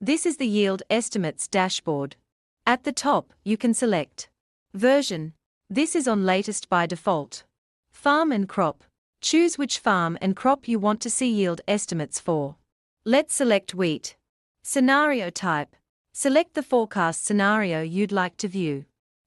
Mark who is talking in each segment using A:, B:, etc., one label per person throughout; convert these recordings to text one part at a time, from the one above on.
A: This is the yield estimates dashboard. At the top, you can select version. This is on latest by default. Farm and crop. Choose which farm and crop you want to see yield estimates for. Let's select wheat. Scenario type. Select the forecast scenario you'd like to view.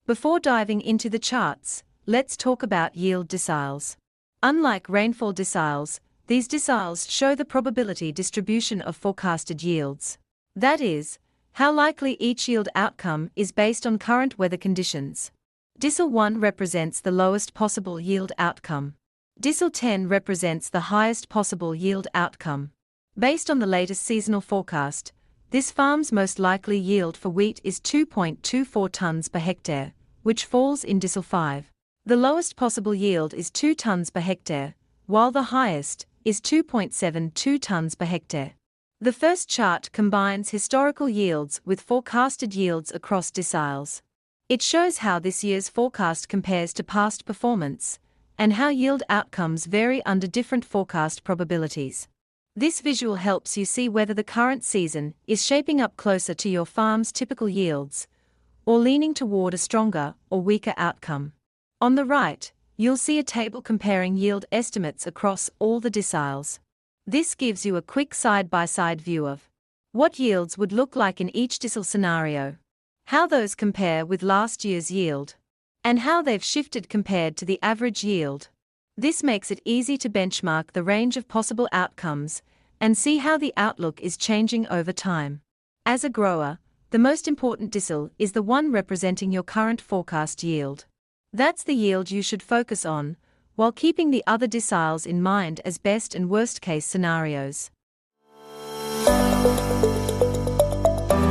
A: Before diving into the charts, let's talk about yield deciles. Unlike rainfall deciles, these deciles show the probability distribution of forecasted yields. That is, how likely each yield outcome is based on current weather conditions. Decile 1 represents the lowest possible yield outcome. Decile 10 represents the highest possible yield outcome. Based on the latest seasonal forecast, this farm's most likely yield for wheat is 2.24 tons per hectare, which falls in Decile 5. The lowest possible yield is 2 tons per hectare, while the highest is 2.72 tons per hectare. The first chart combines historical yields with forecasted yields across deciles. It shows how this year's forecast compares to past performance, and how yield outcomes vary under different forecast probabilities. This visual helps you see whether the current season is shaping up closer to your farm's typical yields, or leaning toward a stronger or weaker outcome. On the right, you'll see a table comparing yield estimates across all the deciles. This gives you a quick side-by-side view of what yields would look like in each decile scenario, how those compare with last year's yield, and how they've shifted compared to the average yield. This makes it easy to benchmark the range of possible outcomes and see how the outlook is changing over time. As a grower, the most important decile is the one representing your current forecast yield. That's the yield you should focus on, while keeping the other deciles in mind as best and worst case scenarios.